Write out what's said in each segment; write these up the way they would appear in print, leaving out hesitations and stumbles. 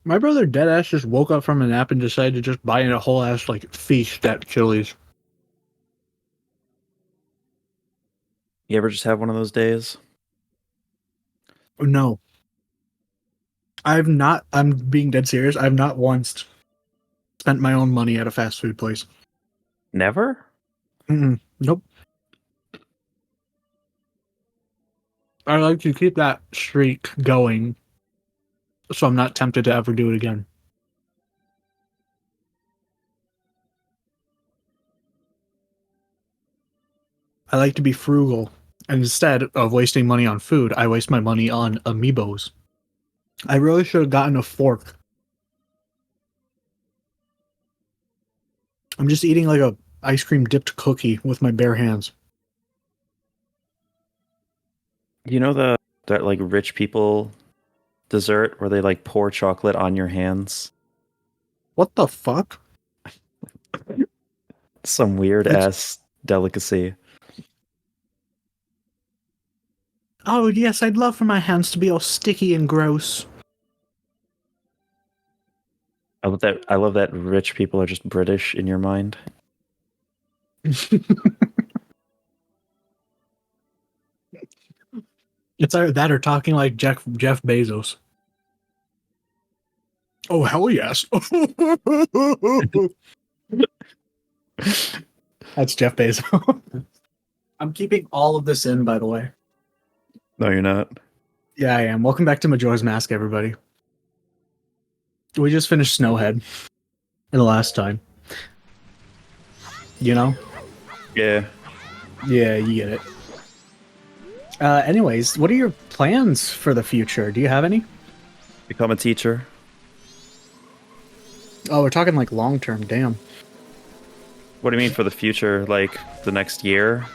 My brother deadass just woke up from a nap and decided to just buy in a whole ass like feast at Chili's. You ever just have one of those days? No, I've not. I'm being dead serious. I've not once spent my own money at a fast food place. Never? Nope. I like to keep that streak going, so I'm not tempted to ever do it again. I like to be frugal. And instead of wasting money on food, I waste my money on amiibos. I really should have gotten a fork. I'm just eating like a ice cream dipped cookie with my bare hands. You know that like rich people dessert where they like pour chocolate on your hands? What the fuck? Some weird ass delicacy. Oh yes, I'd love for my hands to be all sticky and gross. I love that rich people are just British in your mind. It's either that or talking like Jeff Bezos. Oh hell yes. That's Jeff Bezos. I'm keeping all of this in, by the way. No, you're not. Yeah, I am. Welcome back to Majora's Mask, everybody. We just finished Snowhead in the last time. You know? Yeah. Yeah, you get it. Anyways, what are your plans for the future? Do you have any? Become a teacher. Oh, we're talking like long term. Damn. What do you mean for the future? Like the next year?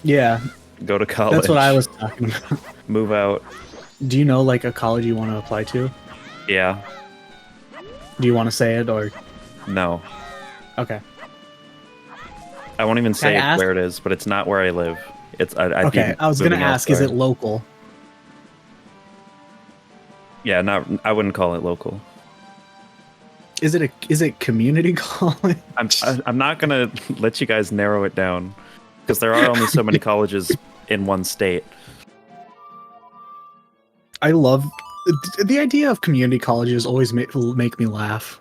Yeah, Go to college. that's what I was talking about. Move out. Do you know like a college you want to apply to? Yeah. Do you want to say it or? No. Okay. I won't even say ask? where it is, but it's not where I live. Okay, I was gonna ask, is it local? Yeah, I wouldn't call it local. Is it community college? I'm not gonna let you guys narrow it down because there are only so many colleges in one state. I love the idea of community colleges. Always make me laugh.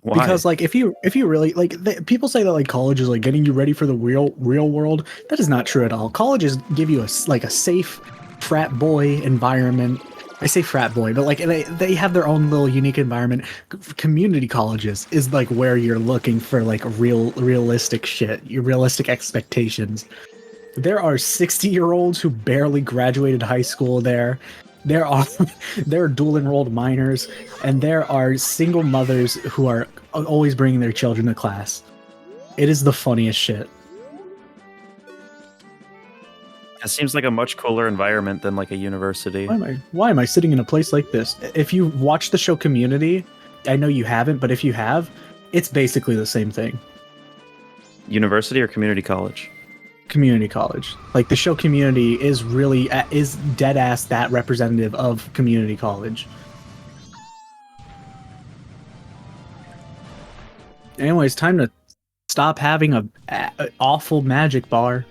Why? Because like if you really like people say that like college is like getting you ready for the real world. That is not true at all. Colleges give you a safe frat boy environment. I say frat boy, but like they have their own little unique environment. Community colleges is like where you're looking for like realistic shit, your realistic expectations. There are 60-year-olds who barely graduated high school there. There are dual enrolled minors, and there are single mothers who are always bringing their children to class. It is the funniest shit. It seems like a much cooler environment than like a university. Why am I sitting in a place like this? If you watch the show Community, I know you haven't, but if you have, it's basically the same thing. University or community college? Community college. Like the show Community is dead ass that representative of community college. Anyways, time to stop having a awful magic bar.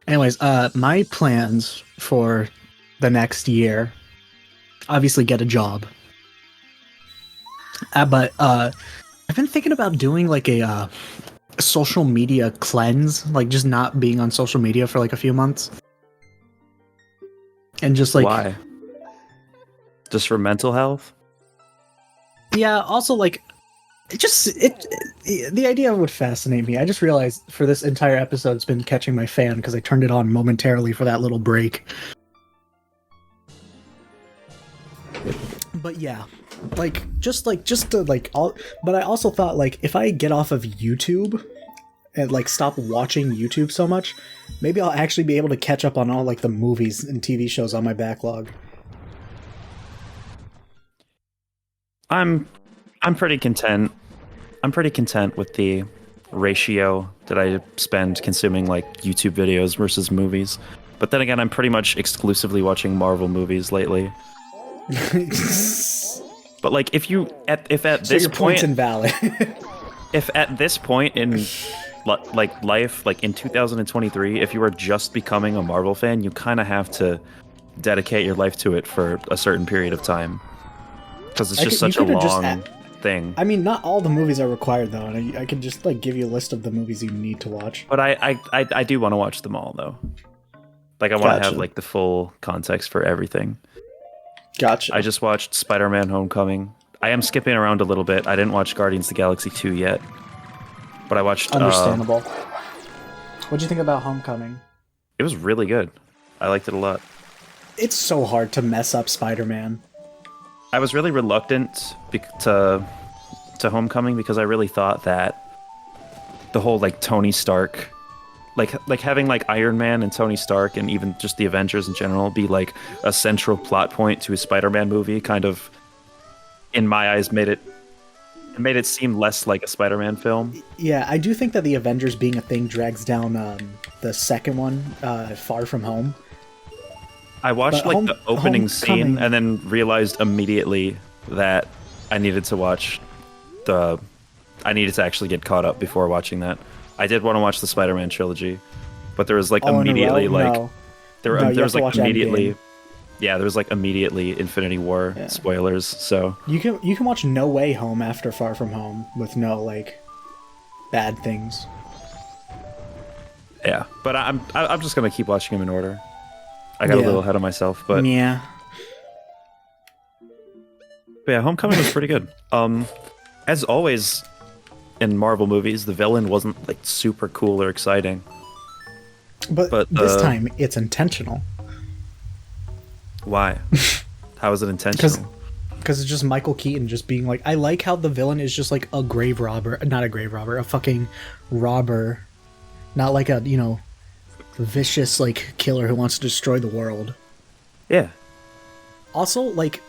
Anyways, my plans for the next year, obviously get a job. But I've been thinking about doing like a social media cleanse, like just not being on social media for like a few months. And just like... Why? Just for mental health? Yeah, also like the idea would fascinate me. I just realized for this entire episode it's been catching my fan because I turned it on momentarily for that little break. But yeah, just to but I also thought like if I get off of YouTube and like stop watching YouTube so much, maybe I'll actually be able to catch up on all like the movies and TV shows on my backlog. I'm pretty content. I'm pretty content with the ratio that I spend consuming like YouTube videos versus movies. But then again, I'm pretty much exclusively watching Marvel movies lately. But like, if at So this your point's point, invalid. if at this point in like life, like in 2023, if you are just becoming a Marvel fan, you kind of have to dedicate your life to it for a certain period of time, because it's just such a long thing. I mean, not all the movies are required though, and I can just like give you a list of the movies you need to watch. But I do want to watch them all though. Like I want to have like the full context for everything. Gotcha. I just watched Spider-Man: Homecoming. I am skipping around a little bit. I didn't watch Guardians of the Galaxy 2 yet, but I watched. Understandable. What'd you think about Homecoming? It was really good. I liked it a lot. It's so hard to mess up Spider-Man. I was really reluctant to Homecoming because I really thought that the whole like Tony Stark, like having like Iron Man and Tony Stark and even just the Avengers in general be like a central plot point to a Spider-Man movie, kind of, in my eyes, made it seem less like a Spider-Man film. Yeah, I do think that the Avengers being a thing drags down the second one, Far From Home. I watched like the opening scene and then realized immediately that I needed to actually get caught up before watching that. I did want to watch the Spider-Man trilogy, but there was like immediately like there was like immediately Infinity War spoilers. So you can watch No Way Home after Far From Home with no like bad things. Yeah, but I'm just gonna keep watching them in order. I got a little ahead of myself, but yeah. But yeah, Homecoming was pretty good. As always in Marvel movies, the villain wasn't like super cool or exciting. But this time it's intentional. Why? How is it intentional? Because it's just Michael Keaton just being like, I like how the villain is just like a grave robber, not a grave robber, a fucking robber, not like a, you know, vicious like killer who wants to destroy the world. Yeah. Also, like,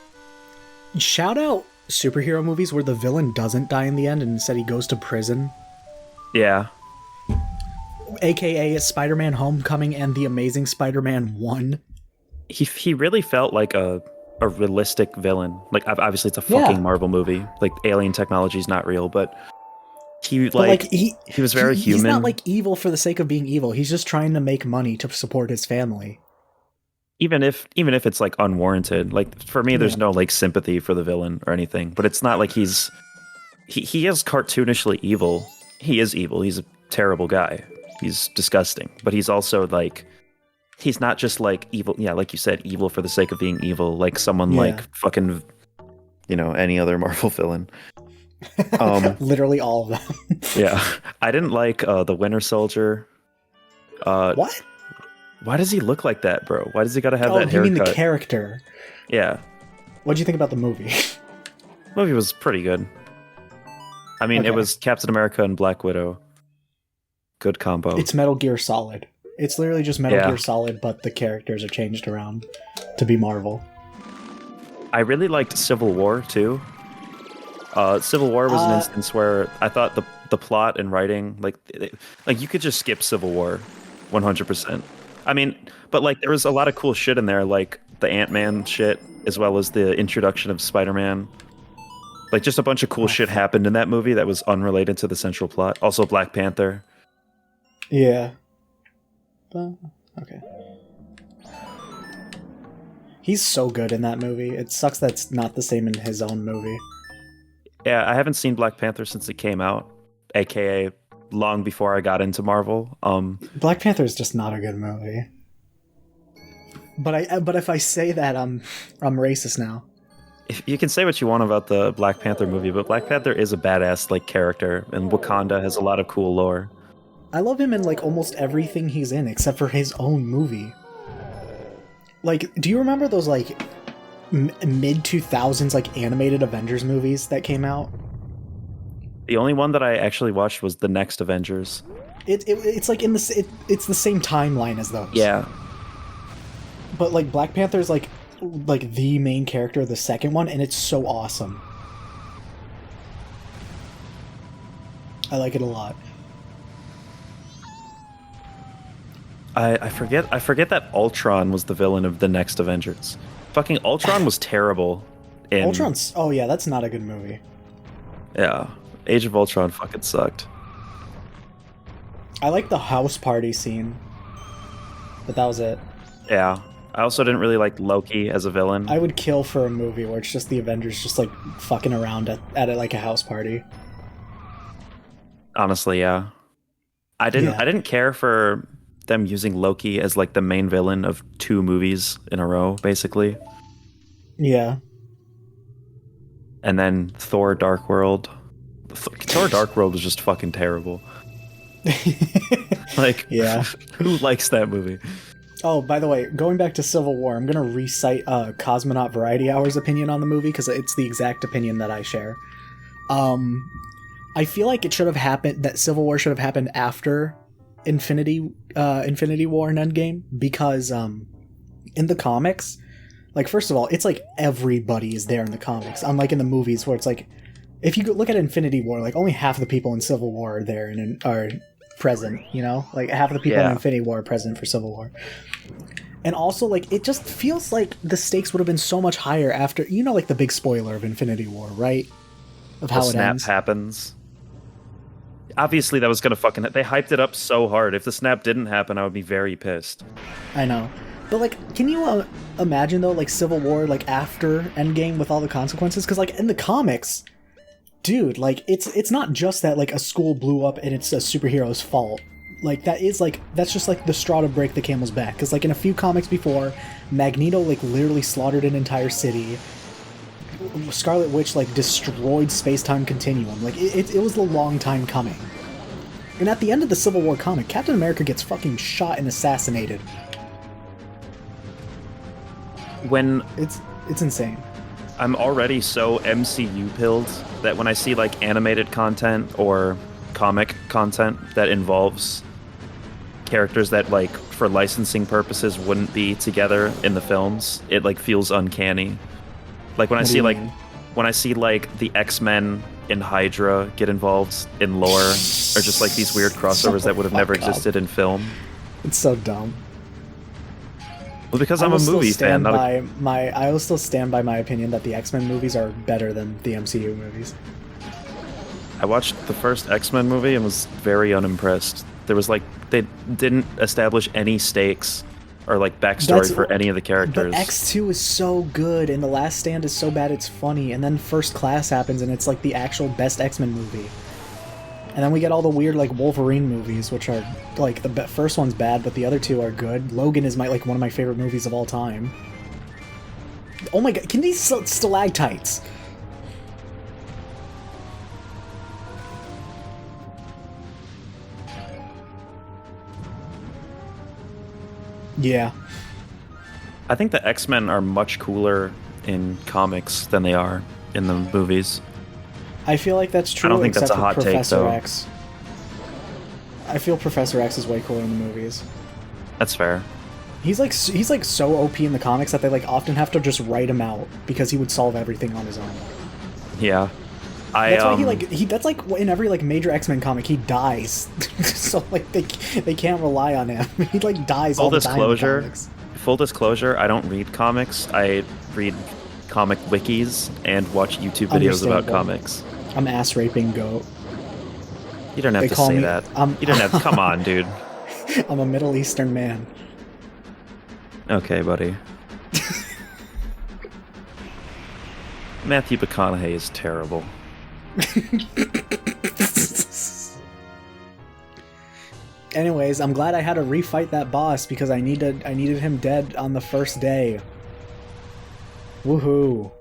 shout out superhero movies where the villain doesn't die in the end and instead he goes to prison. Yeah. AKA Spider-Man: Homecoming and The Amazing Spider-Man 1. He really felt like a realistic villain. Like, obviously it's a fucking Marvel movie. Like, alien technology is not real, but he was very human. He's not like evil for the sake of being evil. He's just trying to make money to support his family. Even if it's like unwarranted. Like, for me, there's no like sympathy for the villain or anything. But it's not like he is cartoonishly evil. He is evil. He's a terrible guy. He's disgusting. But he's also like, he's not just like evil. Yeah, like you said, evil for the sake of being evil. Like someone like fucking, you know, any other Marvel villain. Literally all of them. Yeah, I didn't like the Winter Soldier. What? Why does he look like that, bro? Why does he gotta have that haircut? You mean the character? Yeah. What'd you think about the movie? The movie was pretty good. I mean, It was Captain America and Black Widow. Good combo. It's Metal Gear Solid. It's literally just Metal Gear Solid, but the characters are changed around to be Marvel. I really liked Civil War too. Civil War was an instance where I thought the plot and writing, like you could just skip Civil War 100%. I mean, but like there was a lot of cool shit in there, like the Ant-Man shit, as well as the introduction of Spider-Man. Like just a bunch of cool shit happened in that movie that was unrelated to the central plot. Also Black Panther. Yeah. Okay. He's so good in that movie. It sucks that's not the same in his own movie. Yeah, I haven't seen Black Panther since it came out, aka long before I got into Marvel. Black Panther is just not a good movie. But if I say that, I'm racist now. If you can say what you want about the Black Panther movie, but Black Panther is a badass like character, and Wakanda has a lot of cool lore. I love him in like almost everything he's in, except for his own movie. Like, do you remember those like mid-2000s like animated Avengers movies that came out? The only one that I actually watched was the next Avengers. It's like it's the same timeline as those. Yeah. But like Black Panther's like the main character of the second one, and it's so awesome. I like it a lot. I forget that Ultron was the villain of the next Avengers. Fucking Ultron was terrible. Ultron's. Oh yeah, that's not a good movie. Yeah, Age of Ultron fucking sucked. I like the house party scene, but that was it. Yeah, I also didn't really like Loki as a villain. I would kill for a movie where it's just the Avengers just like fucking around at it like a house party. Honestly, yeah. I didn't care for them using Loki as like the main villain of 2 movies in a row, basically. Yeah. And then Thor Dark World. Thor Dark World was just fucking terrible. Like, yeah. Who likes that movie? Oh, by the way, going back to Civil War, I'm gonna recite Cosmonaut Variety Hour's opinion on the movie because it's the exact opinion that I share. I feel like it should have happened, that Civil War should have happened after Infinity War and Endgame, because in the comics, like, first of all, it's like everybody is there in the comics, unlike in the movies where it's like, if you look at Infinity War, like only half the people in Civil War are there and are present, you know? Like half of the people in Infinity War are present for Civil War. And also, like, it just feels like the stakes would have been so much higher after, you know, like the big spoiler of Infinity War, right? Of how it ends. The snap happens. Obviously, that was gonna fucking... They hyped it up so hard. If the snap didn't happen, I would be very pissed. I know. But, like, can you imagine, though, like, Civil War, like, after Endgame with all the consequences? Because, like, in the comics, dude, like, it's not just that, like, a school blew up and it's a superhero's fault. Like, that's just, like, the straw to break the camel's back. Because, like, in a few comics before, Magneto, like, literally slaughtered an entire city. Scarlet Witch, like, destroyed space-time continuum. Like, it was a long time coming. And at the end of the Civil War comic, Captain America gets fucking shot and assassinated. When... It's insane. I'm already so MCU pilled that when I see, like, animated content or comic content that involves characters that, like, for licensing purposes wouldn't be together in the films, it, like, feels uncanny. Like when I see like the X-Men and Hydra get involved in lore, or just like these weird crossovers that would have never existed in film. It's so dumb. Well, because I'm a movie fan. I will still stand by my opinion that the X-Men movies are better than the MCU movies. I watched the first X-Men movie and was very unimpressed. There was like, they didn't establish any stakes or like backstory for any of the characters. But X2 is so good, and The Last Stand is so bad it's funny, and then First Class happens, and it's like the actual best X-Men movie. And then we get all the weird like Wolverine movies, which are like the first one's bad, but the other 2 are good. Logan is one of my favorite movies of all time. Oh my god, can these stalactites? Yeah. I think the X-Men are much cooler in comics than they are in the movies. I feel like that's true. I don't think that's a hot take, though. X. I feel Professor X is way cooler in the movies. That's fair. He's like so OP in the comics that they like often have to just write him out because he would solve everything on his own. Yeah. That's why that's like in every like major X-Men comic he dies. So like they can't rely on him. He like dies all the time in comics. Full disclosure, I don't read comics. I read comic wikis and watch YouTube videos about comics. I'm ass raping goat. You don't have to say that. You don't have to. Come on, dude. I'm a Middle Eastern man. Okay, buddy. Matthew McConaughey is terrible. Anyways, I'm glad I had to refight that boss because I needed him dead on the first day. Woohoo.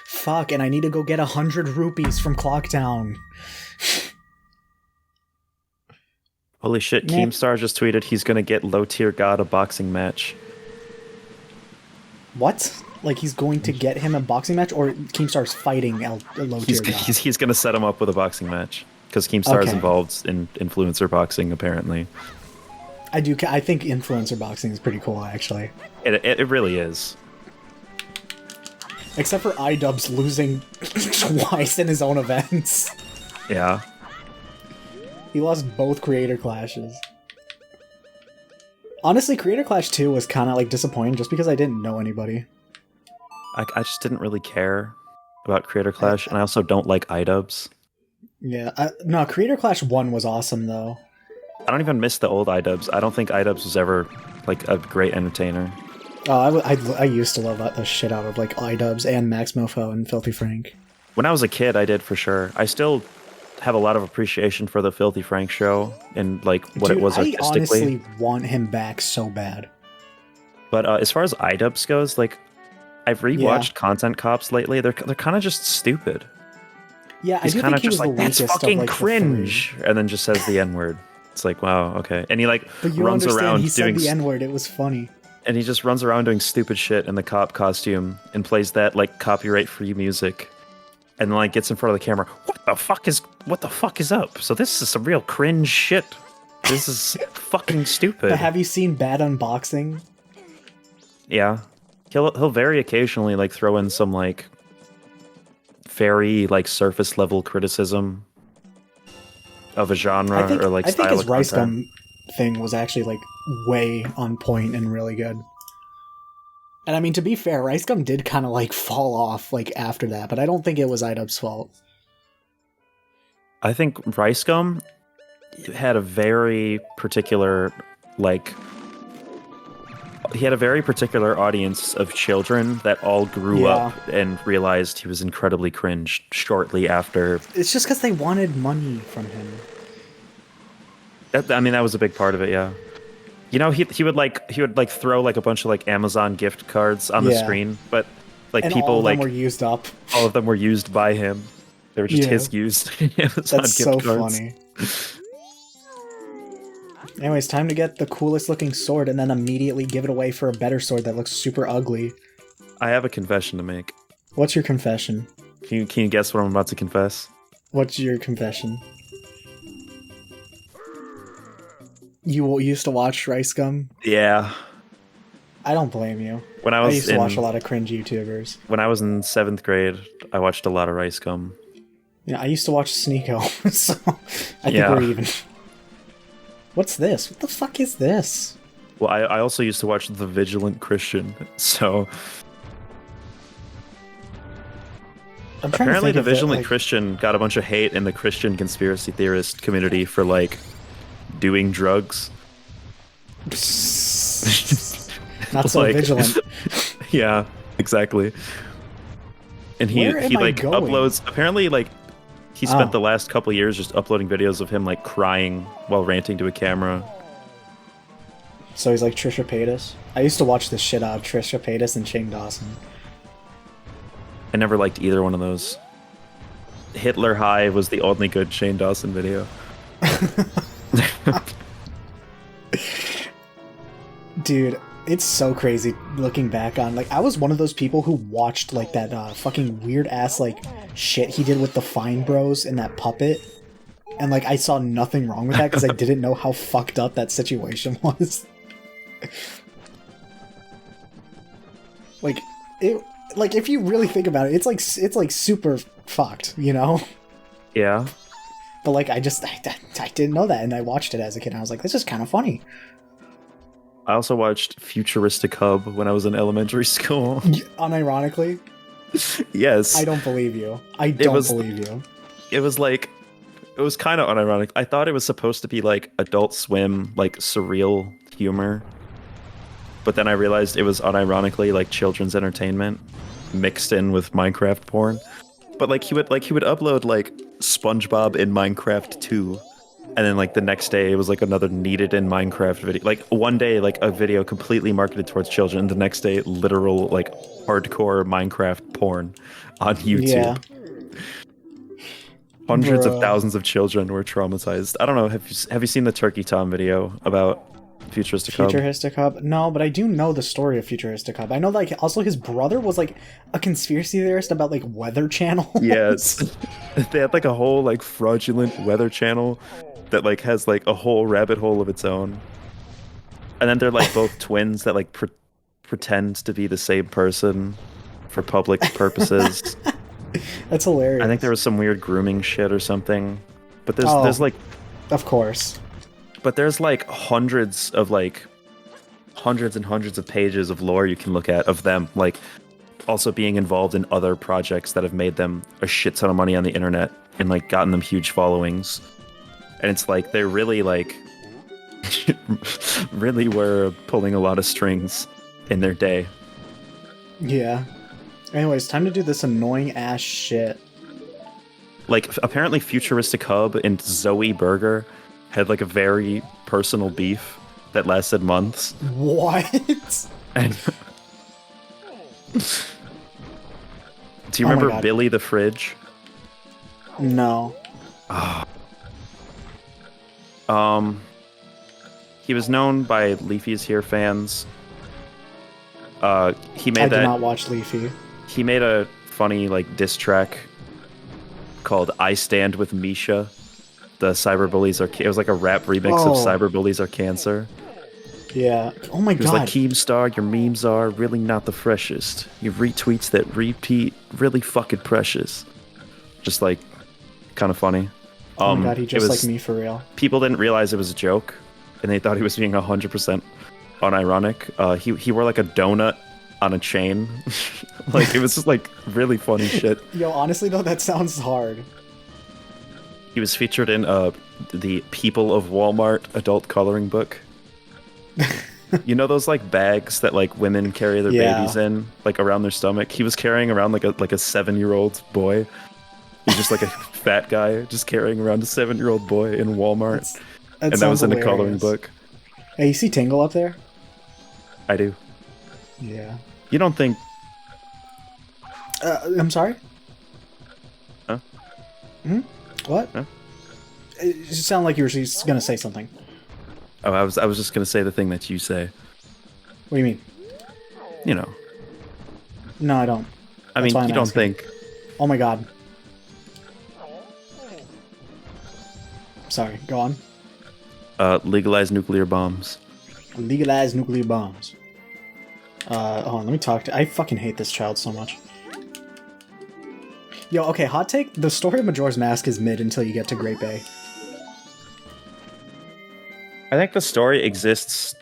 Fuck, and I need to go get 100 rupees from Clocktown. Holy shit, Keemstar just tweeted he's gonna get Low Tier God a boxing match. What? Like he's going to get him a boxing match, or Keemstar's fighting a Low Tier God? He's gonna set him up with a boxing match. Because Keemstar is involved in influencer boxing, apparently. I think influencer boxing is pretty cool, actually. It really is. Except for iDubbbz losing twice in his own events. Yeah. He lost both Creator Clashes. Honestly, Creator Clash 2 was kind of like disappointing just because I didn't know anybody. I just didn't really care about Creator Clash, and I also don't like iDubbbz. Yeah, no, Creator Clash 1 was awesome though. I don't even miss the old iDubbbz. I don't think iDubbbz was ever like a great entertainer. Oh, I used to love the shit out of like iDubbbz and Max Mofo and Filthy Frank. When I was a kid, I did for sure. I still have a lot of appreciation for the Filthy Frank show and like what it was artistically. I honestly want him back so bad. But as far as iDubbbz goes, like I've rewatched Content Cops lately. They're kind of just stupid. Yeah, he's kind of just like, that's fucking of, like, cringe, and then just says the N-word. It's like, wow, okay. And he like runs around he doing said the N-word. It was funny. And he just runs around doing stupid shit in the cop costume and plays that like copyright-free music, and then like gets in front of the camera. What the fuck is up? So this is some real cringe shit. This is fucking stupid. But have you seen Bad Unboxing? Yeah, he'll very occasionally like throw in some like very like surface level criticism of a genre or like style. I think his Rice Gum thing was actually like way on point and really good. And I mean, to be fair, Rice Gum did kind of like fall off like after that, but I don't think it was iDubbbz's fault. I think Rice Gum had a very particular like he had a very particular audience of children that all grew up and realized he was incredibly cringe shortly after. It's just because they wanted money from him. I mean, that was a big part of it, yeah. You know, he would throw like a bunch of like Amazon gift cards on the screen, but like and people all of them like were used up. All of them were used by him. They were just his used Amazon That's gift so cards. Funny. Anyways, time to get the coolest looking sword and then immediately give it away for a better sword that looks super ugly. I have a confession to make. What's your confession? Can you guess what I'm about to confess? What's your confession? You used to watch Rice Gum? Yeah. I don't blame you. I used to watch a lot of cringe YouTubers. When I was in 7th grade, I watched a lot of Rice Gum. Yeah, I used to watch Sneeko, so I think we're even. What's this? What the fuck is this? Well, I also used to watch The Vigilant Christian, so... Apparently The Vigilant Christian got a bunch of hate in the Christian conspiracy theorist community for, like, doing drugs. Not so like, vigilant. Yeah, exactly. And he like uploads, apparently, like, he spent the last couple years just uploading videos of him like crying while ranting to a camera. So he's like Trisha Paytas. I used to watch the shit out of Trisha Paytas and Shane Dawson. I never liked either one of those. Hitler High was the only good Shane Dawson video. Dude, it's so crazy looking back on, like, I was one of those people who watched, like, that fucking weird-ass, like, shit he did with the Fine Bros and that puppet, and, like, I saw nothing wrong with that because I didn't know how fucked up that situation was. Like, if you really think about it, it's like super fucked, you know? Yeah. But, like, I didn't know that, and I watched it as a kid, and I was like, this is kind of funny. I also watched Futuristic Hub when I was in elementary school. Unironically? Yes. I don't believe you. I don't believe you. It was like, it was kind of unironic. I thought it was supposed to be like Adult Swim, like surreal humor. But then I realized it was unironically like children's entertainment mixed in with Minecraft porn. But like he would upload like SpongeBob in Minecraft 2. And then, like, the next day, it was, like, another needed in Minecraft video. Like, one day, like, a video completely marketed towards children. And the next day, literal, like, hardcore Minecraft porn on YouTube. Yeah. Hundreds of thousands of children were traumatized. I don't know, have you seen the Turkey Tom video about Futuristic Hub? Futuristic Hub? No, but I do know the story of Futuristic Hub. I know, like, also his brother was, like, a conspiracy theorist about, like, Weather Channel. Yes. They had, like, a whole, like, fraudulent Weather Channel that like has like a whole rabbit hole of its own, and then they're like both twins that like pretend to be the same person for public purposes. That's hilarious. I think there was some weird grooming shit or something, but there's like Of course. But there's like hundreds and hundreds of pages of lore you can look at of them, like also being involved in other projects that have made them a shit ton of money on the internet and like gotten them huge followings. And it's like they're really like really were pulling a lot of strings in their day. Yeah. Anyways, time to do this annoying ass shit. Like apparently Futuristic Hub and Zoe Burger had like a very personal beef that lasted months. What? And do you remember Billy the Fridge? No. He was known by Leafy's Here fans. He made I did not watch Leafy. He made a funny like diss track called "I Stand with Misha." The cyberbullies are. It was like a rap remix of "Cyberbullies Are Cancer." Yeah. Oh my god. It was like, Keemstar, your memes are really not the freshest. Your retweets that repeat really fucking precious. Just like, kind of funny. Oh my god, he just like me for real. People didn't realize it was a joke, and they thought he was being 100% unironic. He wore like a donut on a chain. Like, it was just like really funny shit. Yo, honestly though, that sounds hard. He was featured in the People of Walmart adult coloring book. You know those like bags that like women carry their babies in, like around their stomach? He was carrying around like a 7-year-old boy. He's just like a fat guy just carrying around a 7-year-old boy in Walmart. And that was in a coloring book. Hey, you see Tingle up there? I do. Yeah. You don't think... I'm sorry? Huh? Hmm? What? Huh? It sounded like you were just gonna say something. Oh, I was just gonna say the thing that you say. What do you mean? You know. No, I don't. I mean, you don't think... Oh my god. Sorry, go on. Legalize nuclear bombs. Legalize nuclear bombs. Hold on, let me talk to... I fucking hate this child so much. Yo, okay, hot take. The story of Majora's Mask is mid until you get to Great Bay. I think the story exists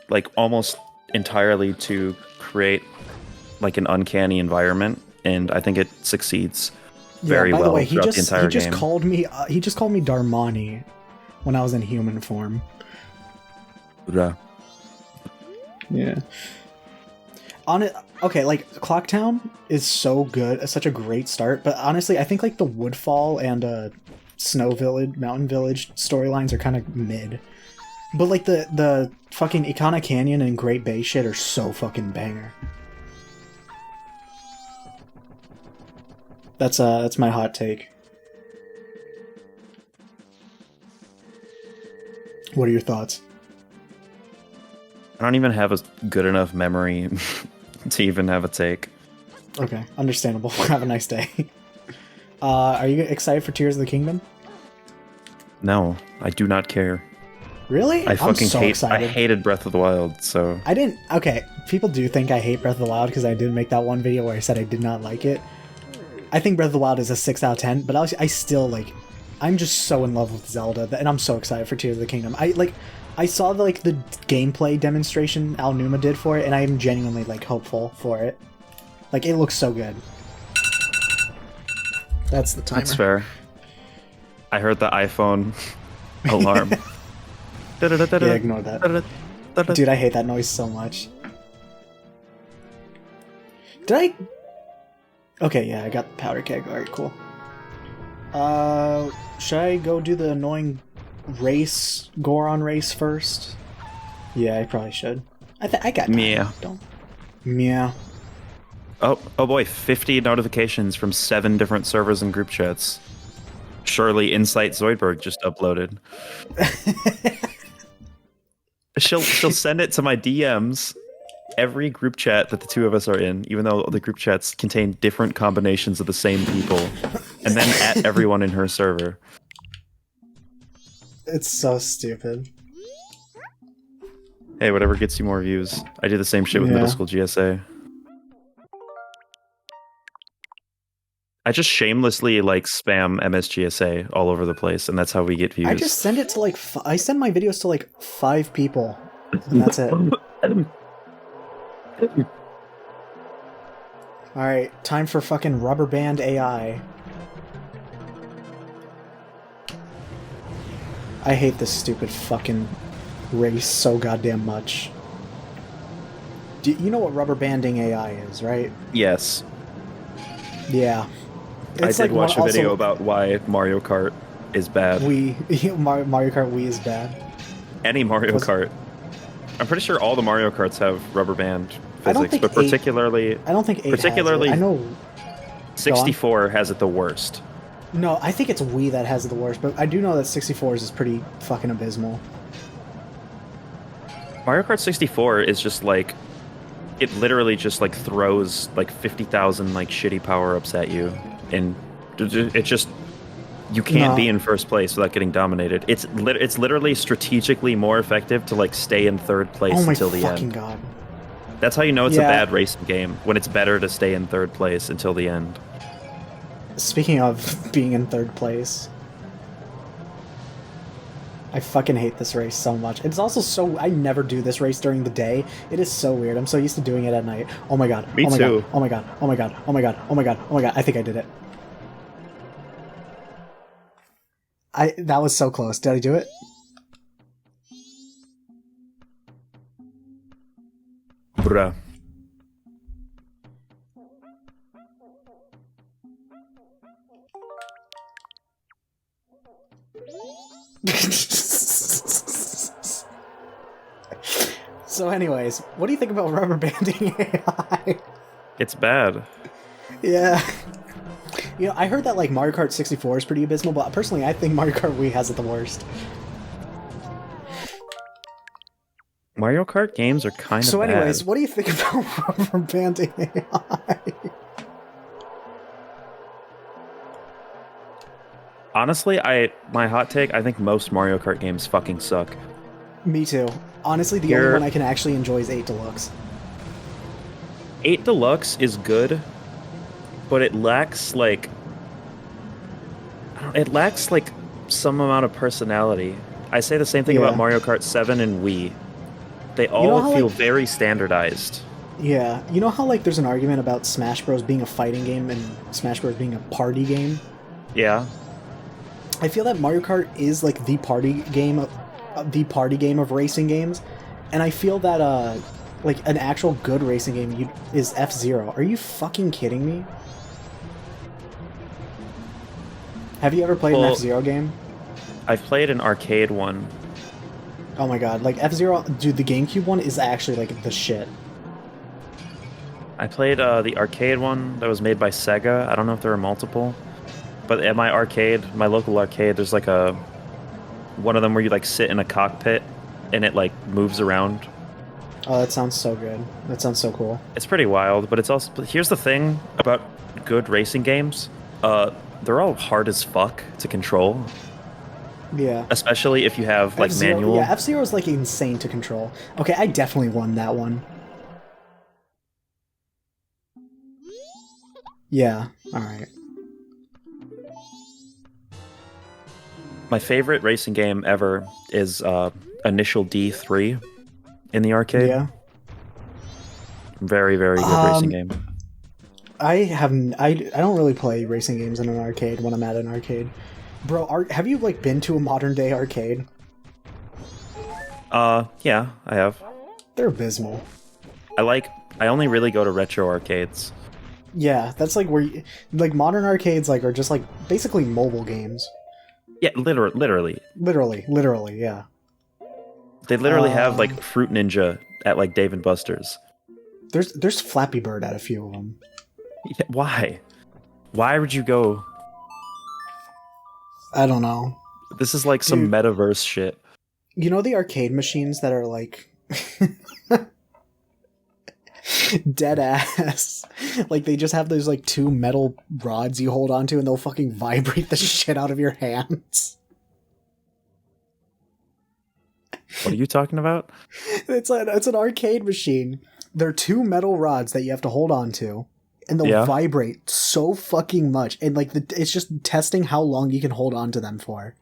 like almost entirely to create like an uncanny environment, and I think it succeeds very well throughout the entire game. He just called me Darmani when I was in human form. Yeah. Okay, like Clocktown is so good, it's such a great start, but honestly, I think like the Woodfall and Snow Village, Mountain Village storylines are kind of mid. But like the fucking Ikana Canyon and Great Bay shit are so fucking banger. That's my hot take. What are your thoughts? I don't even have a good enough memory to even have a take. Okay, understandable. Have a nice day. Are you excited for Tears of the Kingdom? No, I do not care. Really? I'm so excited. I hated Breath of the Wild, so... I didn't... Okay, people do think I hate Breath of the Wild because I did make that one video where I said I did not like it. I think Breath of the Wild is a 6 out of 10, but I still, like... I'm just so in love with Zelda, and I'm so excited for Tears of the Kingdom. I saw, the gameplay demonstration Al Numa did for it, and I am genuinely, hopeful for it. Like, it looks so good. That's the timer. That's fair. I heard the iPhone alarm. Yeah, ignore that. Dude, I hate that noise so much. Did I... Okay, yeah, I got the powder keg. Alright, cool. Should I go do the annoying race, Goron race first? Yeah, I probably should. I got time. Yeah. Don't... Yeah. Oh boy, 50 notifications from 7 different servers and group chats. Surely Insight Zoidberg just uploaded. She'll send it to my DMs every group chat that the two of us are in, even though the group chats contain different combinations of the same people, and then at everyone in her server. It's so stupid. Hey, whatever gets you more views. I do the same shit with middle school GSA. I just shamelessly like spam MSGSA all over the place, and that's how we get views. I just send it to like I send my videos to like 5 people, and that's it. All right, time for fucking rubber band AI. I hate this stupid fucking race so goddamn much. You know what rubber banding AI is, right? Yes. Yeah. It's I did watch a video about why Mario Kart is bad. Mario Kart Wii is bad. Any Mario Kart. I'm pretty sure all the Mario Karts have rubber band physics, but particularly... I don't think 8 particularly has it. I know... 64 has it the worst. No, I think it's Wii that has it the worst, but I do know that 64's is pretty fucking abysmal. Mario Kart 64 is just like... It literally just like throws like 50,000 like shitty power-ups at you, and it just... You can't be in first place without getting dominated. It's literally strategically more effective to like stay in third place until the end. Oh my fucking god. That's how you know it's a bad racing game, when it's better to stay in third place until the end. Speaking of being in third place, I fucking hate this race so much. It's also so... I never do this race during the day. It is so weird. I'm so used to doing it at night. Oh my god. Me too. God. Oh my god. Oh my god. Oh my god. Oh my god. Oh my god. I think I did it. That was so close. Did I do it? Bruh. So anyways, what do you think about rubber banding AI? It's bad. Yeah. You know, I heard that like Mario Kart 64 is pretty abysmal, but personally I think Mario Kart Wii has it the worst. Mario Kart games are kind of So anyways, what do you think about rubber banding AI? Honestly, my hot take, I think most Mario Kart games fucking suck. Me too. Honestly, the only one I can actually enjoy is 8 Deluxe. 8 Deluxe is good, but it lacks like... It lacks like some amount of personality. I say the same thing about Mario Kart 7 and Wii. They all feel very standardized. Yeah. You know how like there's an argument about Smash Bros. Being a fighting game and Smash Bros. Being a party game? Yeah. I feel that Mario Kart is like the party game of racing games, and I feel that like an actual good racing game is F-Zero. Are you fucking kidding me? Have you ever played an F-Zero game? I've played an arcade one. Oh my god, like F-Zero, dude, the GameCube one is actually like the shit. I played the arcade one that was made by Sega. I don't know if there are multiple. But at my arcade, my local arcade, there's like one of them where you like sit in a cockpit and it like moves around. Oh, that sounds so good. That sounds so cool. It's pretty wild, but it's also... Here's the thing about good racing games. They're all hard as fuck to control. Yeah. Especially if you have like manual. Yeah, F-Zero is like insane to control. Okay, I definitely won that one. Yeah, alright. My favorite racing game ever is Initial D3 in the arcade. Yeah. Very, very good racing game. I don't really play racing games in an arcade when I'm at an arcade. Bro, have you like been to a modern day arcade? Yeah, I have. They're abysmal. I only really go to retro arcades. Yeah, that's like where like modern arcades like are just like basically mobile games. Yeah, literally, yeah. They literally have like Fruit Ninja at like Dave & Buster's. There's Flappy Bird at a few of them. Yeah, why? Why would you go? I don't know. This is like some metaverse shit. You know the arcade machines that are like dead ass. Like they just have those like 2 metal rods you hold onto and they'll fucking vibrate the shit out of your hands. What are you talking about? It's an arcade machine. They're 2 metal rods that you have to hold onto, and they'll Yeah. vibrate so fucking much, and like it's just testing how long you can hold on to them for.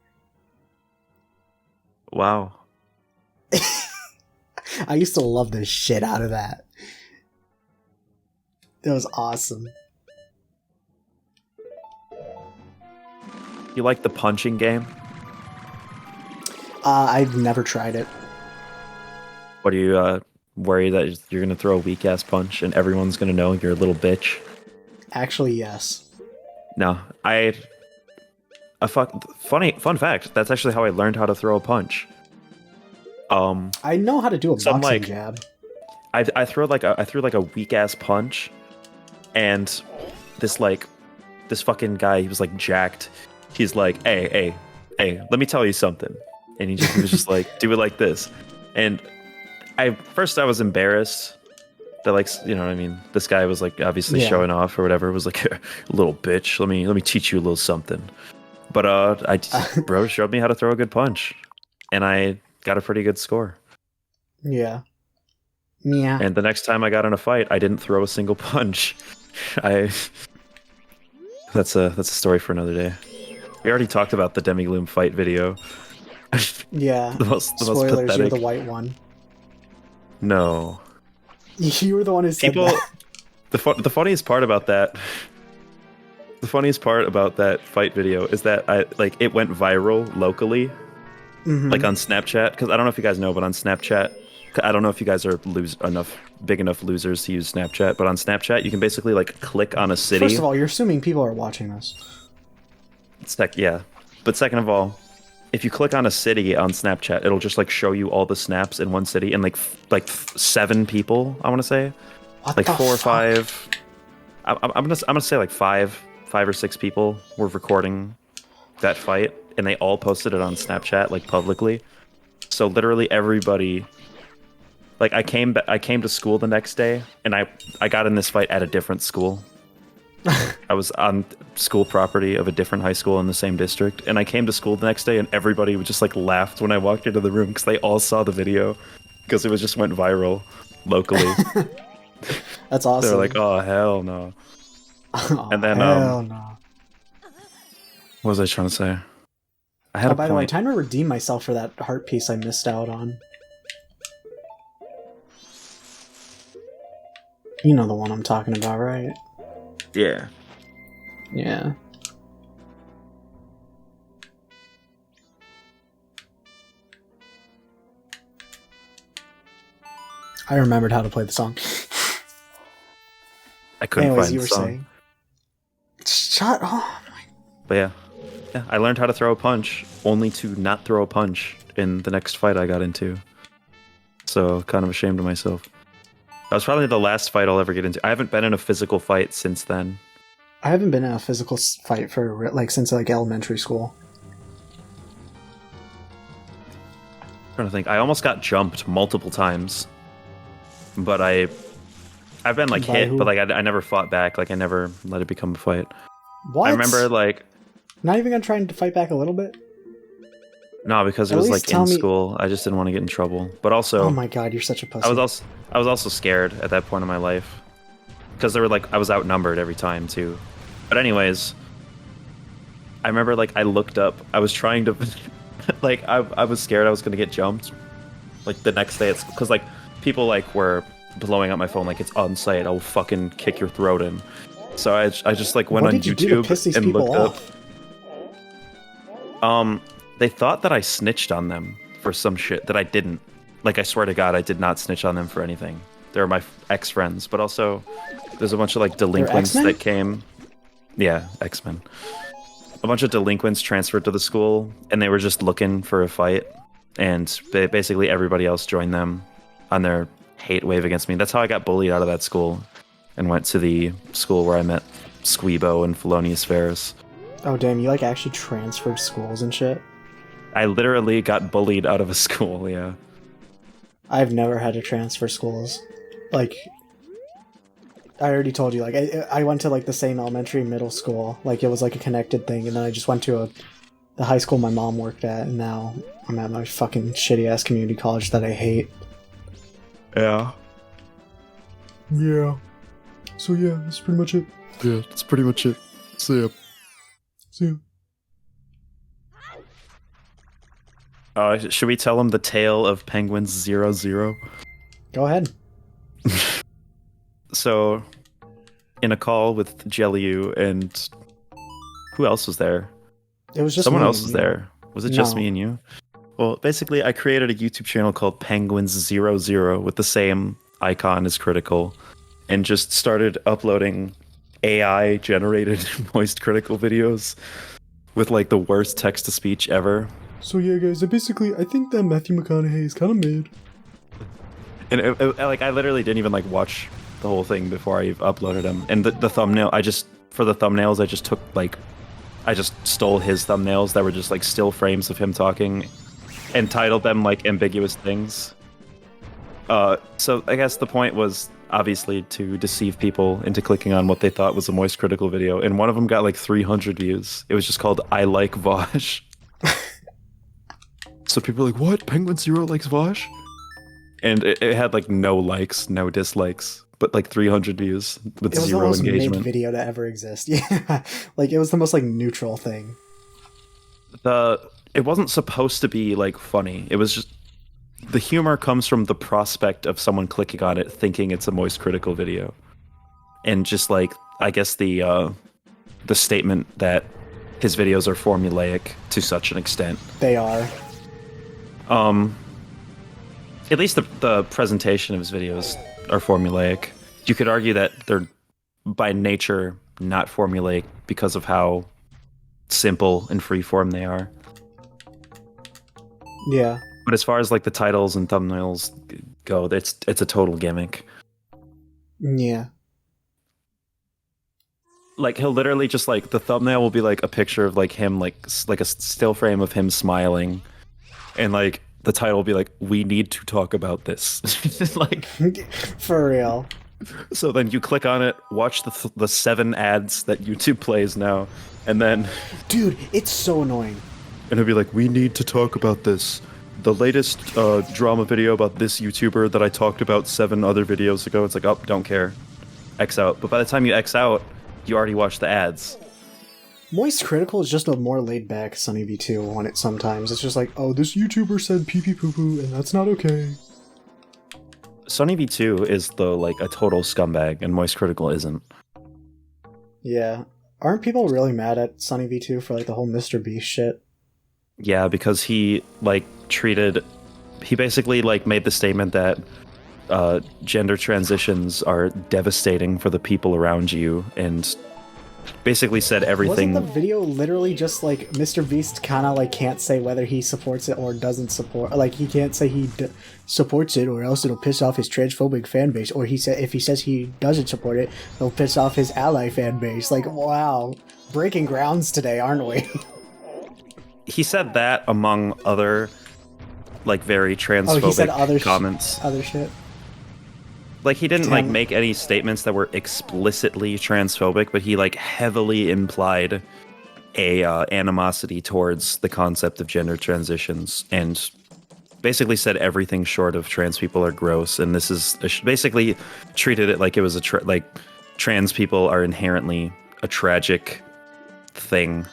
Wow. I used to love the shit out of that. That was awesome. You like the punching game? I've never tried it. What are you worried that you're gonna throw a weak ass punch and everyone's gonna know you're a little bitch? Actually, yes. No, fun fact. That's actually how I learned how to throw a punch. I know how to do a Some, boxing like- jab. I threw like a weak ass punch, and this fucking guy, he was like jacked. He's like, hey, let me tell you something, and he was just like, do it like this, and I was embarrassed that, like, you know what I mean, this guy was like obviously Yeah. showing off or whatever. It was like, little bitch, let me teach you a little something. But bro showed me how to throw a good punch, and I got a pretty good score. Yeah. Yeah. And the next time I got in a fight, I didn't throw a single punch. That's a story for another day. We already talked about the Demigloom fight video. Yeah. the most Spoilers, you're pathetic. the white one. No. You were the one who said People. that. The funniest part about that. The funniest part about that fight video is that it went viral locally, Mhm. like on Snapchat. Because I don't know if you guys know, but on Snapchat, I don't know if you guys are big enough losers to use Snapchat. But on Snapchat, you can basically like click on a city. First of all, you're assuming people are watching this. Yeah. But second of all, if you click on a city on Snapchat, it'll just like show you all the snaps in one city, and like 7 people, I want to say, What like the 4 or fuck? 5. I'm gonna say like 5 or 6 people were recording that fight, and they all posted it on Snapchat like publicly. So literally everybody. Like I came to school the next day, and I got in this fight at a different school. I was on school property of a different high school in the same district, and I came to school the next day, and everybody just like laughed when I walked into the room because they all saw the video because it just went viral locally. That's awesome. They're like, "Oh hell no!" Oh, and then, hell no. What was I trying to say? I had Oh, a by the way, point. time to redeem myself for that heart piece I missed out on. You know the one I'm talking about, right? Yeah. Yeah. I remembered how to play the song. I couldn't Anyways, find you the were song. saying. Shut up. But yeah, I learned how to throw a punch, only to not throw a punch in the next fight I got into. So kind of ashamed of myself. That was probably the last fight I'll ever get into. I haven't been in a physical fight since then. I haven't been in a physical fight for since elementary school. I'm trying to think. I almost got jumped multiple times, but I've been like By hit, who? but like I never fought back. Like I never let it become a fight. What? I remember like Not even gonna try and fight back a little bit? no, because it At was least like tell in me- school. I just didn't want to get in trouble. But also, Oh my god, you're such a pussy. I was also scared at that point in my life because they were like I was outnumbered every time too. But anyways, I remember like I looked up. I was trying to like I was scared I was gonna get jumped. Like the next day, it's because like people like were blowing up my phone like it's on site. I'll fucking kick your throat in. So I just like went What on did you do to YouTube piss these and people looked off? up. They thought that I snitched on them for some shit that I didn't. Like I swear to God, I did not snitch on them for anything. They were my ex-friends, but also there's a bunch of like delinquents X-Men? that came. Yeah, X-Men. A bunch of delinquents transferred to the school, and they were just looking for a fight. And basically everybody else joined them on their hate wave against me. That's how I got bullied out of that school and went to the school where I met Squeebo and Felonious Ferris. Oh damn, you actually transferred schools and shit? I literally got bullied out of a school, yeah. I've never had to transfer schools. I already told you, I went to the same elementary and middle school. It was a connected thing, and then I just went to the high school my mom worked at, and now I'm at my fucking shitty ass community college that I hate. Yeah. Yeah. So yeah, that's pretty much it. Yeah, that's pretty much it. See ya. See ya. Should we tell him the tale of Penguins 0-0? Go ahead. So, in a call with Jelly and who else was there? It was just someone me else and was you. there. Was it just No. me and you? Well, basically, I created a YouTube channel called Penguins 0-0 with the same icon as Critical, and just started uploading AI generated moist critical videos with like the worst text to speech ever. So yeah, guys, I think that Matthew McConaughey is kind of mid. And like I literally didn't even like watch the whole thing before I uploaded them. And the thumbnail, for the thumbnails, I just took like, I just stole his thumbnails that were just like still frames of him talking, and titled them like ambiguous things. So I guess the point was obviously to deceive people into clicking on what they thought was a moist critical video, and one of them got like 300 views. It was just called "I Like Vosh." So people were like, "What? Penguin Zero likes Vosh?" And it had like no likes, no dislikes, but like 300 views with It was the zero most mid engagement. video to ever exist. Yeah, like it was the most like neutral thing. It wasn't supposed to be like funny. It was just the humor comes from the prospect of someone clicking on it thinking it's a moist critical video, and just like I guess the statement that his videos are formulaic to such an extent. They are. At least the presentation of his videos are formulaic. You could argue that they're by nature not formulaic because of how simple and freeform they are. Yeah. But as far as like the titles and thumbnails go, it's a total gimmick. Yeah. Like he'll literally just like the thumbnail will be like a picture of like him like a still frame of him smiling, and like the title will be like, "We need to talk about this." Like For real. so then you click on it, watch the 7 ads that YouTube plays now, and then Dude, it's so annoying. and it'll be like, "We need to talk about this. The latest drama video about this YouTuber that I talked about 7 other videos ago." It's like, "Oh, don't care. X out." But by the time you X out, you already watched the ads. Moist Critical is just a more laid back Sunny V2 on it sometimes. It's just like, oh, this YouTuber said pee pee poo poo, and that's not okay. Sunny V2 is like a total scumbag, and Moist Critical isn't. Yeah. Aren't people really mad at Sunny V2 for like the whole Mr. Beast shit? Yeah, because he basically like made the statement that gender transitions are devastating for the people around you, and basically said everything. Wasn't the video literally just like Mr. Beast kind of like can't say whether he supports it or doesn't support? Like he can't say he supports it or else it'll piss off his transphobic fan base, or he said if he says he doesn't support it, it'll piss off his ally fan base. Like, wow, breaking grounds today, aren't we? He said that among other like very transphobic he said other comments. Other shit. Like he didn't like Damn. make any statements that were explicitly transphobic, but he like heavily implied a animosity towards the concept of gender transitions, and basically said everything short of trans people are gross. And this is basically treated it like it was like trans people are inherently a tragic thing,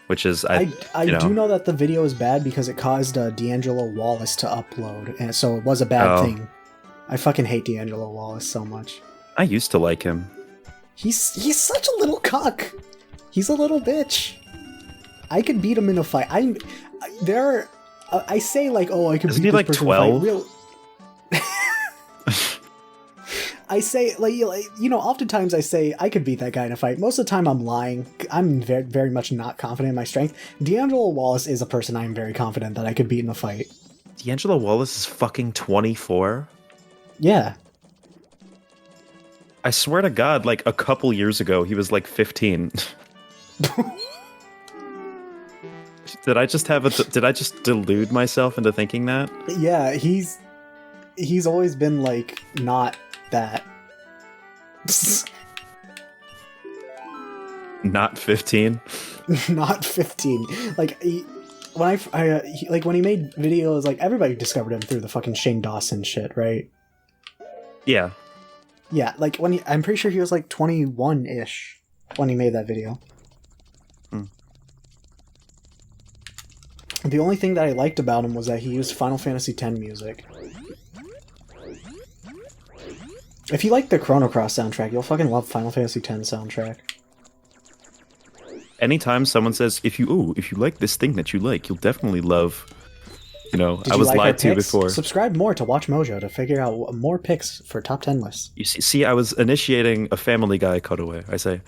which is I do know that the video is bad because it caused D'Angelo Wallace to upload, and so it was a bad thing. I fucking hate D'Angelo Wallace so much. I used to like him. He's such a little cuck. He's a little bitch. I could beat him in a fight. I say like, oh, I could Isn't beat he this like person 12? in a fight. I say like you know, oftentimes I say I could beat that guy in a fight. Most of the time I'm lying. I'm very, very much not confident in my strength. D'Angelo Wallace is a person I am very confident that I could beat in a fight. D'Angelo Wallace is fucking 24? Yeah. I swear to God, like a couple years ago, he was like 15. Did I just delude myself into thinking that? Yeah, he's always been like not that. Not 15? Not 15. Like when when he made videos, like everybody discovered him through the fucking Shane Dawson shit, right? Yeah. Yeah, like when I'm pretty sure he was like 21-ish when he made that video. Hmm. The only thing that I liked about him was that he used Final Fantasy X music. If you like the Chrono Cross soundtrack, you'll fucking love Final Fantasy X soundtrack. Anytime someone says, if you like this thing that you like, you'll definitely love, Did I you was like our lied to picks? before. Subscribe more to Watch Mojo to figure out more picks for top 10 lists. You see, I was initiating a Family Guy cutaway, I say.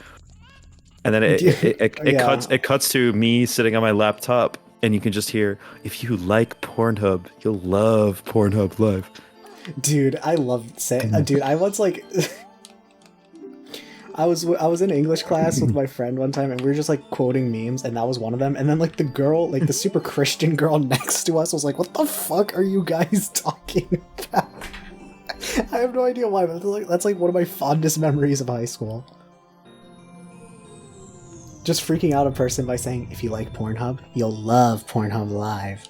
And then it Yeah. cuts to me sitting on my laptop, and you can just hear, if you like Pornhub, you'll love Pornhub Live. Dude, I love saying. Dude, I once like. I was in English class with my friend one time, and we were just like quoting memes, and that was one of them. And then like the girl, like the super Christian girl next to us, was like, "What the fuck are you guys talking about?" I have no idea why, but that's like one of my fondest memories of high school. Just freaking out a person by saying, "If you like Pornhub, you'll love Pornhub Live."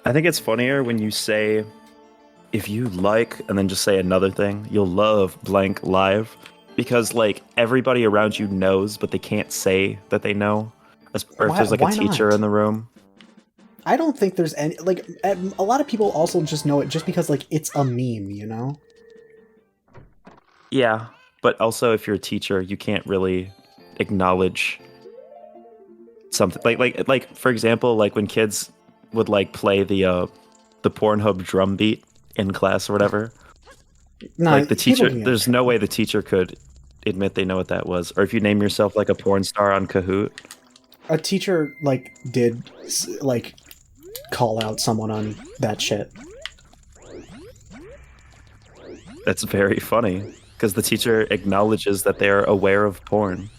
I think it's funnier when you say, if you like, and then just say another thing, you'll love blank live. Because, like, everybody around you knows, but they can't say that they know. Or if there's, like, a teacher in the room. I don't think there's any... Like, a lot of people also just know it just because, like, it's a meme, you know? Yeah, but also if you're a teacher, you can't really acknowledge something. Like for example, like, when kids would, like, play the Pornhub drum beat in class or whatever. No, like, the teacher... There's no way the teacher could admit they know what that was. Or if you name yourself like a porn star on Kahoot. A teacher like did like call out someone on that shit. That's very funny because the teacher acknowledges that they are aware of porn.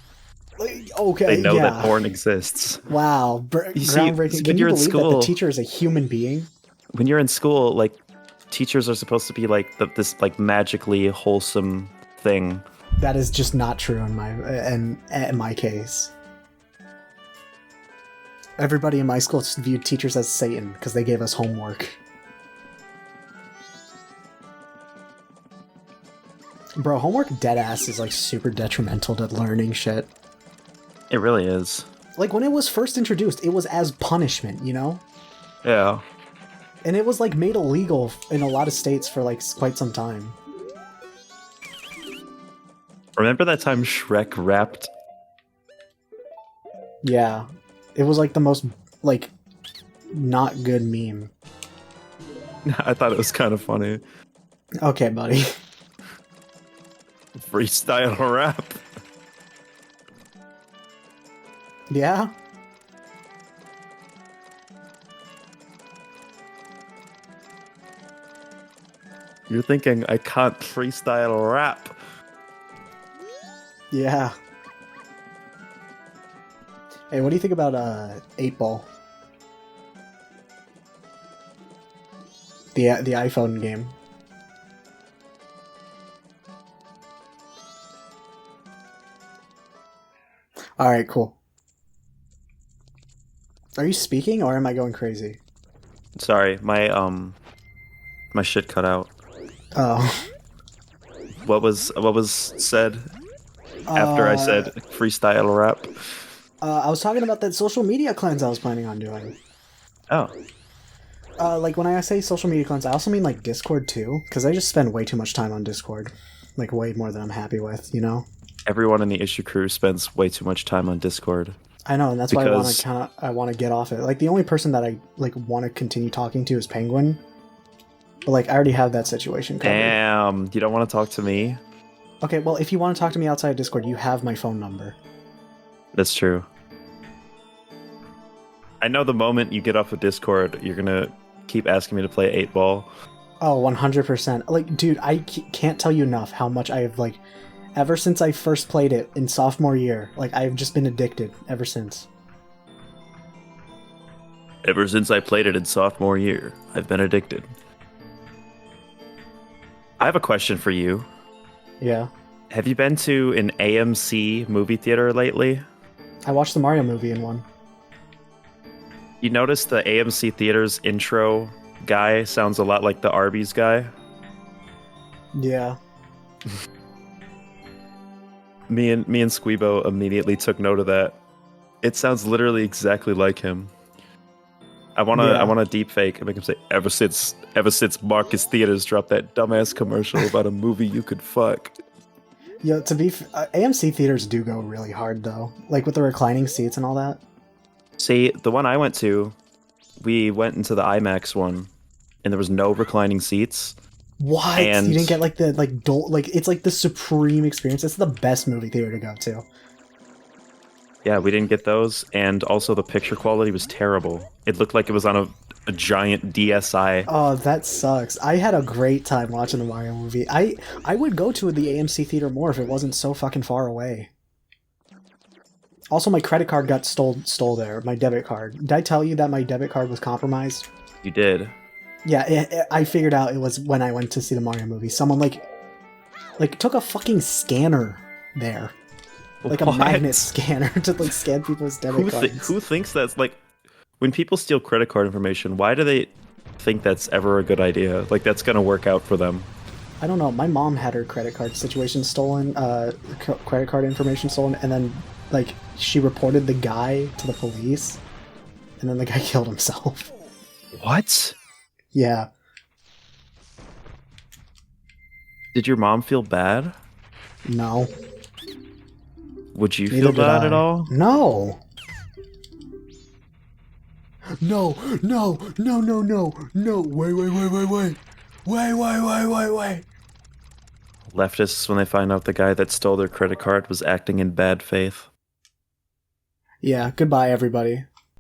Okay, they know that porn exists. Wow, groundbreaking. Can you believe that the teacher is a human being? When you're in school, like, teachers are supposed to be like this like magically wholesome thing. That is just not true in my case. Everybody in my school viewed teachers as Satan because they gave us homework. Bro, homework deadass is like super detrimental to learning shit. It really is. Like when it was first introduced, it was as punishment, you know? Yeah. And it was like made illegal in a lot of states for like quite some time. Remember that time Shrek rapped? Yeah. It was like the most, like, not good meme. I thought it was kind of funny. Okay, buddy. Freestyle rap. Yeah? You're thinking, I can't freestyle rap. Yeah. Hey, what do you think about 8-Ball? The iPhone game. Alright, cool. Are you speaking or am I going crazy? Sorry, my shit cut out. Oh. What was said after I said freestyle rap? I was talking about that social media cleanse I was planning on doing. Oh. Like when I say social media cleanse, I also mean like Discord too, because I just spend way too much time on Discord. Like way more than I'm happy with, you know? Everyone in the issue crew spends way too much time on Discord. I know, and that's why I want to get off it. Like the only person that I like want to continue talking to is Penguin. But like I already have that situation covered. Damn, you don't want to talk to me? Okay, well if you want to talk to me outside of Discord, you have my phone number. That's true. I know the moment you get off of Discord, you're gonna keep asking me to play 8-Ball. Oh, 100%. Like, dude, I can't tell you enough how much I have, like, ever since I first played it in sophomore year, like, I've just been addicted ever since. Ever since I played it in sophomore year, I've been addicted. I have a question for you. Yeah. Have you been to an AMC movie theater lately? I watched the Mario movie in one. You notice the AMC Theaters intro guy sounds a lot like the Arby's guy? Yeah. Me and Squeebo immediately took note of that. It sounds literally exactly like him. I want a deep fake and make him say, ever since Marcus Theaters dropped that dumbass commercial about a movie you could fuck. Yeah, AMC theaters do go really hard though, like with the reclining seats and all that. See, the one I went to, we went into the IMAX one, and there was no reclining seats. What? And You didn't get like the it's like the supreme experience. It's the best movie theater to go to. yeah, we didn't get those, and also the picture quality was terrible. It looked like it was on a giant DSi. Oh, that sucks. I had a great time watching the Mario movie. I would go to the AMC theater more if it wasn't so fucking far away. Also, my credit card got stole there. My debit card. Did I tell you that my debit card was compromised? You did. Yeah, I figured out it was when I went to see the Mario movie. Someone like took a fucking scanner there. Like a What? magnet scanner to like scan people's debit cards. Who thinks that's like when people steal credit card information? Why do they think that's ever a good idea? Like that's gonna work out for them? I don't know. My mom had her credit card situation stolen, credit card information stolen, and then like she reported the guy to the police, and then the guy killed himself. What? Yeah. Did your mom feel bad? No. Would you Neither feel did bad I. at all? No. No. No. No. No. No. No. Wait. Wait. Wait. Wait. Wait. Wait. Wait. Wait. Wait. Wait. Leftists, when they find out the guy that stole their credit card was acting in bad faith. Yeah. Goodbye, everybody.